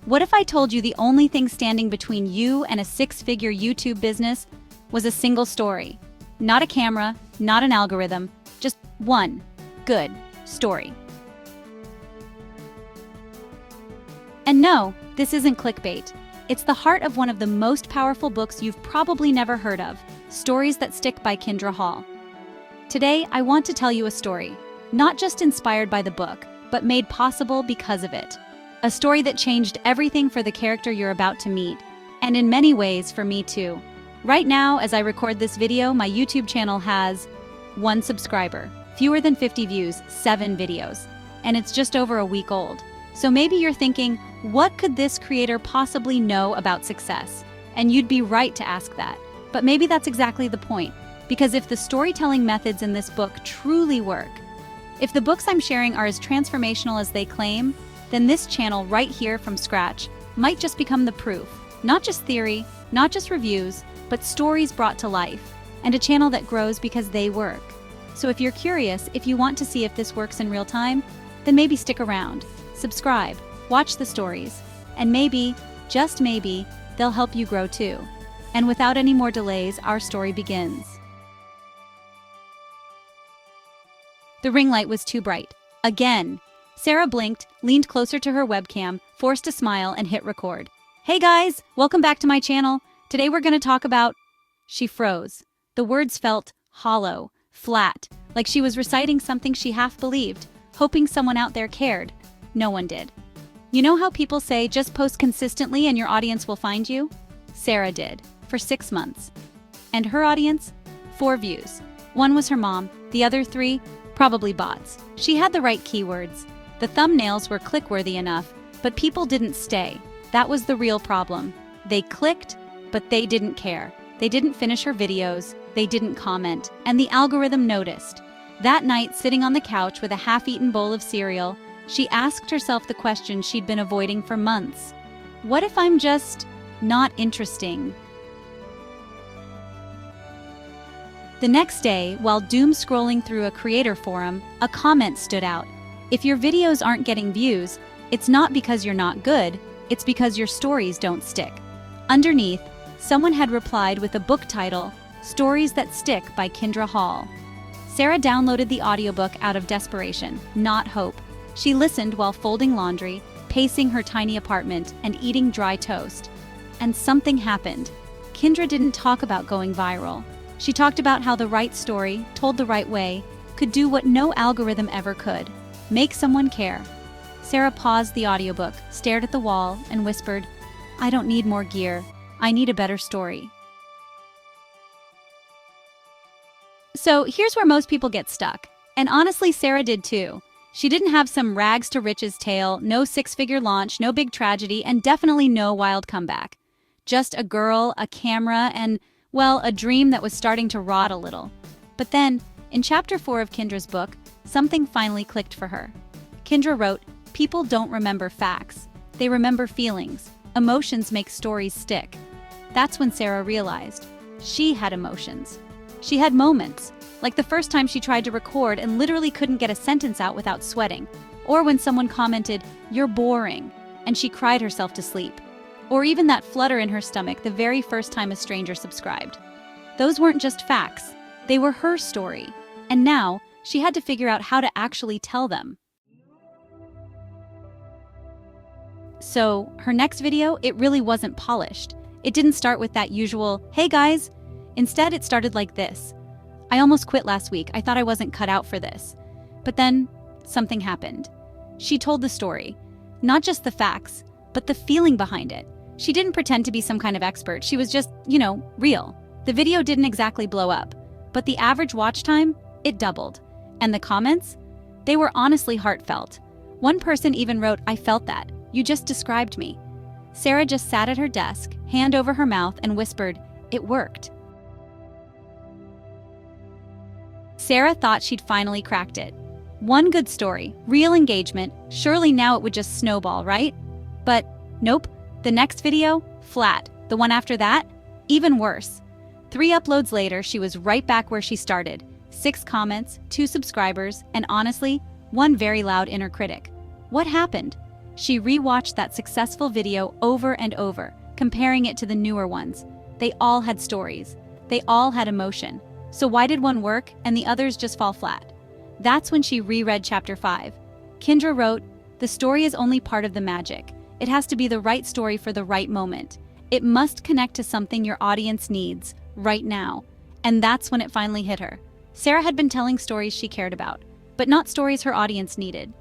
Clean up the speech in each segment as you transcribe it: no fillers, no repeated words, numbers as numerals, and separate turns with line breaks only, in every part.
What if I told you the only thing standing between you and a six-figure YouTube business was a single story? Not a camera, not an algorithm, just one good story. And no, this isn't clickbait. It's the heart of one of the most powerful books you've probably never heard of, Stories That Stick by Kindra Hall. Today, I want to tell you a story, not just inspired by the book, but made possible because of it. A story that changed everything for the character you're about to meet, and in many ways for me too. Right now, as I record this video, my YouTube channel has 1 subscriber, fewer than 50 views, 7 videos, and it's just over a week old. So maybe you're thinking, what could this creator possibly know about success? And you'd be right to ask that. But maybe that's exactly the point, because if the storytelling methods in this book truly work, if the books I'm sharing are as transformational as they claim, then this channel right here from scratch might just become the proof. Not just theory, not just reviews, but stories brought to life, and a channel that grows because they work. So if you're curious, if you want to see if this works in real time, then maybe stick around, subscribe, watch the stories, and maybe, just maybe, they'll help you grow too. And without any more delays, our story begins. The ring light was too bright. Again. Sarah blinked, leaned closer to her webcam, forced a smile, and hit record. Hey guys, welcome back to my channel. Today we're going to talk about... She froze. The words felt hollow, flat, like she was reciting something she half believed, hoping someone out there cared. No one did. You know how people say just post consistently and your audience will find you? Sarah did, for 6 months. And her audience? 4 views. 1 was her mom, the other 3, probably bots. She had the right keywords. The thumbnails were click-worthy enough, but people didn't stay. That was the real problem. They clicked, but they didn't care. They didn't finish her videos, they didn't comment, and the algorithm noticed. That night, sitting on the couch with a half-eaten bowl of cereal, she asked herself the question she'd been avoiding for months. What if I'm just not interesting? The next day, while doom-scrolling through a creator forum, a comment stood out. If your videos aren't getting views, it's not because you're not good, it's because your stories don't stick. Underneath, someone had replied with a book title, Stories That Stick by Kindra Hall. Sarah downloaded the audiobook out of desperation, not hope. She listened while folding laundry, pacing her tiny apartment, and eating dry toast. And something happened. Kindra didn't talk about going viral. She talked about how the right story, told the right way, could do what no algorithm ever could. Make someone care. Sarah paused the audiobook, stared at the wall, and whispered, I don't need more gear. I need a better story. So here's where most people get stuck. And honestly, Sarah did too. She didn't have some rags to riches tale, no 6-figure launch, no big tragedy, and definitely no wild comeback. Just a girl, a camera, and, well, a dream that was starting to rot a little. But then, in chapter 4 of Kindra's book, something finally clicked for her. Kindra wrote, people don't remember facts. They remember feelings. Emotions make stories stick. That's when Sarah realized she had emotions. She had moments, like the first time she tried to record and literally couldn't get a sentence out without sweating, or when someone commented, you're boring, and she cried herself to sleep, or even that flutter in her stomach the very first time a stranger subscribed. Those weren't just facts, they were her story, and now she had to figure out how to actually tell them. So, her next video, it really wasn't polished. It didn't start with that usual, hey guys. Instead, it started like this. I almost quit last week. I thought I wasn't cut out for this. But then, something happened. She told the story. Not just the facts, but the feeling behind it. She didn't pretend to be some kind of expert. She was just, real. The video didn't exactly blow up, but the average watch time, it doubled. And the comments? They were honestly heartfelt. One person even wrote, I felt that. You just described me. Sarah just sat at her desk, hand over her mouth, and whispered, it worked. Sarah thought she'd finally cracked it. One good story, real engagement, surely now it would just snowball, right? But nope, the next video, flat. The one after that, even worse. 3 uploads later, she was right back where she started. 6 comments, 2 subscribers, and honestly, 1 very loud inner critic. What happened? She rewatched that successful video over and over, comparing it to the newer ones. They all had stories. They all had emotion. So why did one work and the others just fall flat? That's when she reread chapter 5. Kindra wrote, "The story is only part of the magic. It has to be the right story for the right moment. It must connect to something your audience needs, right now." And that's when it finally hit her. Sarah had been telling stories she cared about, but not stories her audience needed.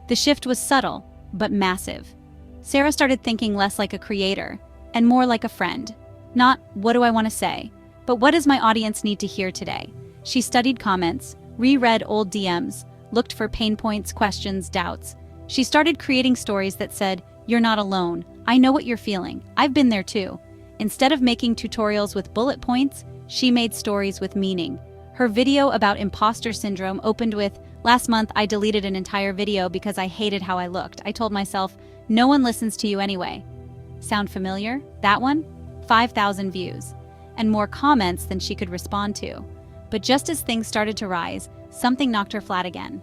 The shift was subtle, but massive. Sarah started thinking less like a creator, and more like a friend. Not, what do I want to say, but what does my audience need to hear today? She studied comments, reread old DMs, looked for pain points, questions, doubts. She started creating stories that said, "You're not alone. I know what you're feeling. I've been there too." Instead of making tutorials with bullet points, she made stories with meaning. Her video about imposter syndrome opened with, "Last month I deleted an entire video because I hated how I looked. I told myself, no one listens to you anyway." Sound familiar? That one? 5,000 views. And more comments than she could respond to. But just as things started to rise, something knocked her flat again.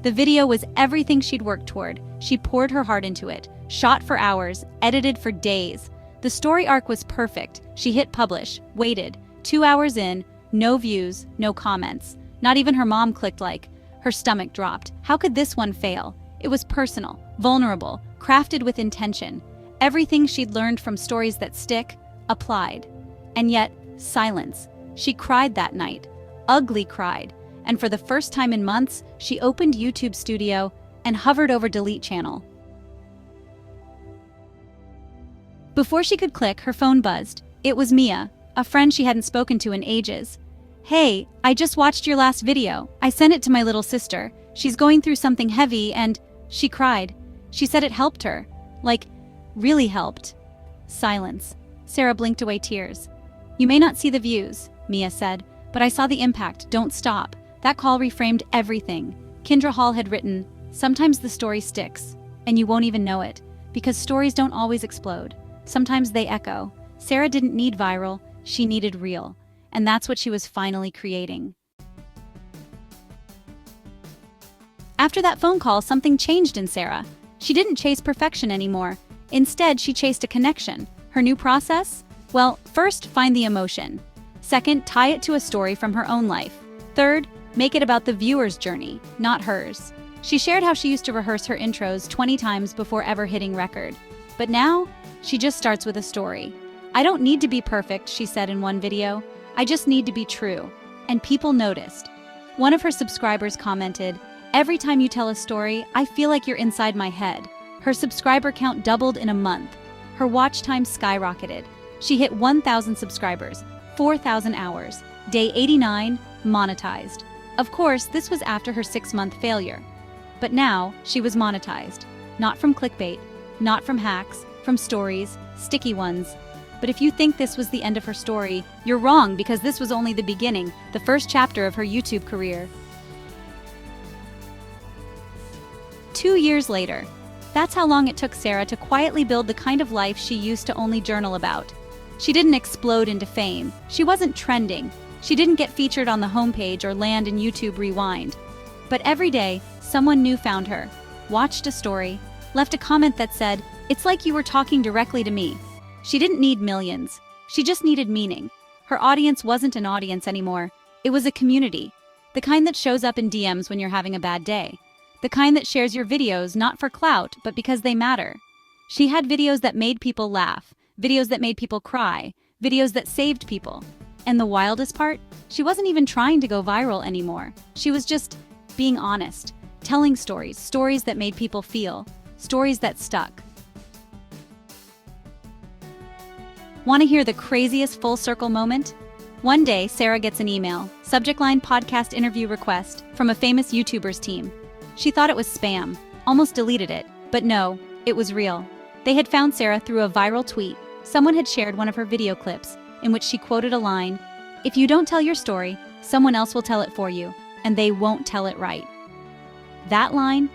The video was everything she'd worked toward. She poured her heart into it, shot for hours, edited for days. The story arc was perfect. She hit publish, waited. 2 hours in, no views, no comments. Not even her mom clicked like. Her stomach dropped. How could this one fail? It was personal, vulnerable, crafted with intention. Everything she'd learned from stories that stick, applied. And yet, silence. She cried that night. Ugly cried. And for the first time in months, she opened YouTube Studio and hovered over delete channel. Before she could click, her phone buzzed. It was Mia, a friend she hadn't spoken to in ages. "Hey, I just watched your last video. I sent it to my little sister. She's going through something heavy and..." She cried. She said it helped her. Like, really helped. Silence. Sarah blinked away tears. "You may not see the views," Mia said, "but I saw the impact. Don't stop." That call reframed everything. Kindra Hall had written, "Sometimes the story sticks, and you won't even know it, because stories don't always explode. Sometimes they echo." Sarah didn't need viral, she needed real. And that's what she was finally creating. After that phone call, something changed in Sarah. She didn't chase perfection anymore. Instead, she chased a connection. Her new process? Well, first, find the emotion. Second, tie it to a story from her own life. Third, make it about the viewer's journey, not hers. She shared how she used to rehearse her intros 20 times before ever hitting record. But now, she just starts with a story. "I don't need to be perfect," she said in one video. "I just need to be true." And people noticed. One of her subscribers commented, "Every time you tell a story, I feel like you're inside my head." Her subscriber count doubled in a month. Her watch time skyrocketed. She hit 1,000 subscribers, 4,000 hours. Day 89, monetized. Of course, this was after her 6-month failure. But now, she was monetized. Not from clickbait, not from hacks, from stories, sticky ones. But if you think this was the end of her story, you're wrong, because this was only the beginning, the first chapter of her YouTube career. 2 years later. That's how long it took Sarah to quietly build the kind of life she used to only journal about. She didn't explode into fame. She wasn't trending. She didn't get featured on the homepage or land in YouTube Rewind. But every day, someone new found her, watched a story, left a comment that said, "It's like you were talking directly to me." She didn't need millions. She just needed meaning. Her audience wasn't an audience anymore. It was a community. The kind that shows up in DMs when you're having a bad day. The kind that shares your videos not for clout, but because they matter. She had videos that made people laugh, videos that made people cry, videos that saved people. And the wildest part? She wasn't even trying to go viral anymore. She was just being honest, telling stories, stories that made people feel, stories that stuck. Want to hear the craziest full circle moment? One day, Sarah gets an email, subject line podcast interview request, from a famous YouTuber's team. She thought it was spam, almost deleted it, but no, it was real. They had found Sarah through a viral tweet. Someone had shared one of her video clips, in which she quoted a line, "If you don't tell your story, someone else will tell it for you, and they won't tell it right." That line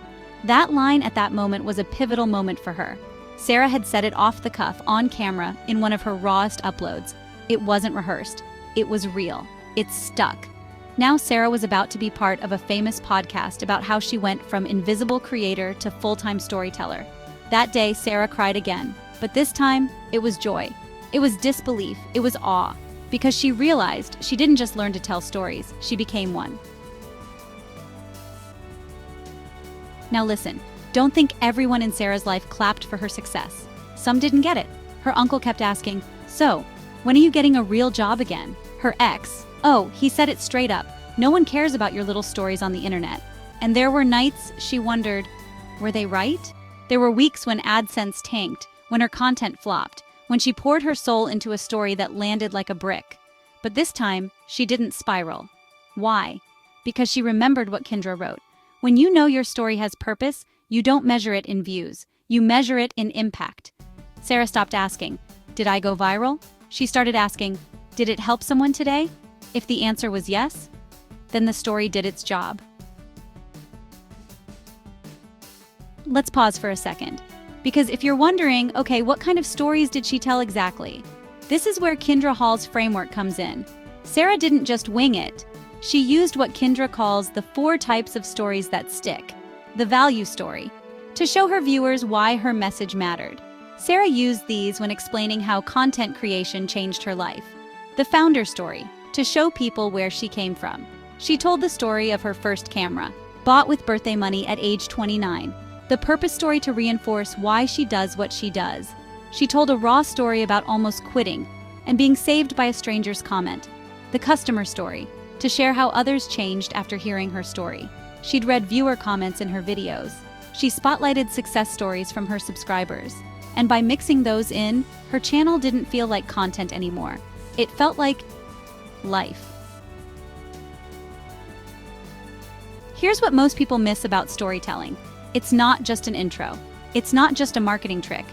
at that moment was a pivotal moment for her. Sarah had said it off the cuff, on camera, in one of her rawest uploads. It wasn't rehearsed. It was real. It stuck. Now Sarah was about to be part of a famous podcast about how she went from invisible creator to full-time storyteller. That day, Sarah cried again, but this time, it was joy. It was disbelief, it was awe, because she realized she didn't just learn to tell stories, she became one. Now listen, don't think everyone in Sarah's life clapped for her success. Some didn't get it. Her uncle kept asking, "So, when are you getting a real job again?" Her ex, "Oh, he said it straight up. No one cares about your little stories on the internet." And there were nights she wondered, were they right? There were weeks when AdSense tanked, when her content flopped, when she poured her soul into a story that landed like a brick. But this time, she didn't spiral. Why? Because she remembered what Kindra wrote. When you know your story has purpose, you don't measure it in views. You measure it in impact. Sarah stopped asking, "Did I go viral?" She started asking, "Did it help someone today?" If the answer was yes, then the story did its job. Let's pause for a second. Because if you're wondering, okay, what kind of stories did she tell exactly? This is where Kindra Hall's framework comes in. Sarah didn't just wing it. She used what Kindra calls the 4 types of stories that stick. The value story, to show her viewers why her message mattered. Sarah used these when explaining how content creation changed her life. The founder story, to show people where she came from. She told the story of her first camera, bought with birthday money at age 29. The purpose story, to reinforce why she does what she does. She told a raw story about almost quitting and being saved by a stranger's comment. The customer story, to share how others changed after hearing her story. She'd read viewer comments in her videos. She spotlighted success stories from her subscribers. And by mixing those in, her channel didn't feel like content anymore. It felt like life. Here's what most people miss about storytelling. It's not just an intro. It's not just a marketing trick.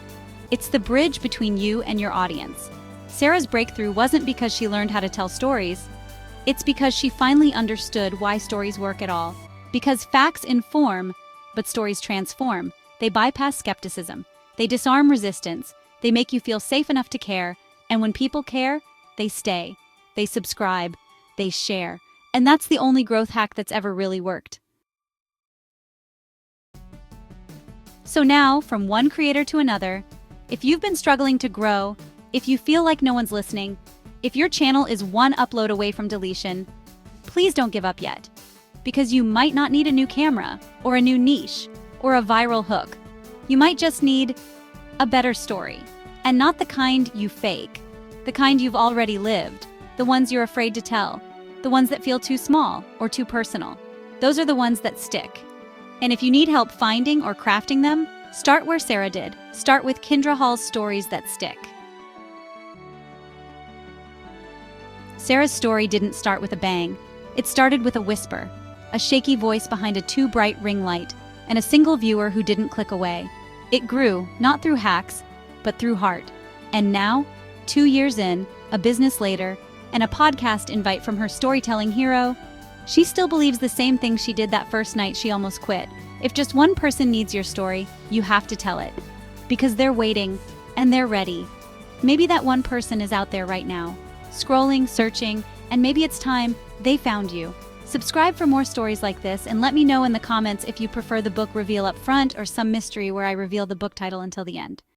It's the bridge between you and your audience. Sarah's breakthrough wasn't because she learned how to tell stories. It's because she finally understood why stories work at all. Because facts inform, but stories transform. They bypass skepticism. They disarm resistance. They make you feel safe enough to care. And when people care, they stay. They subscribe. They share. And that's the only growth hack that's ever really worked. So now, from one creator to another, if you've been struggling to grow, if you feel like no one's listening, if your channel is one upload away from deletion, please don't give up yet. Because you might not need a new camera, or a new niche, or a viral hook. You might just need a better story. And not the kind you fake. The kind you've already lived. The ones you're afraid to tell. The ones that feel too small or too personal. Those are the ones that stick. And if you need help finding or crafting them, start where Sarah did. Start with Kindra Hall's Stories That Stick. Sarah's story didn't start with a bang. It started with a whisper, a shaky voice behind a too bright ring light, and a single viewer who didn't click away. It grew, not through hacks, but through heart. And now, 2 years in, a business later, and a podcast invite from her storytelling hero, she still believes the same thing she did that first night she almost quit. If just one person needs your story, you have to tell it. Because they're waiting, and they're ready. Maybe that one person is out there right now, scrolling, searching, and maybe it's time they found you. Subscribe for more stories like this, and let me know in the comments if you prefer the book reveal up front or some mystery where I reveal the book title until the end.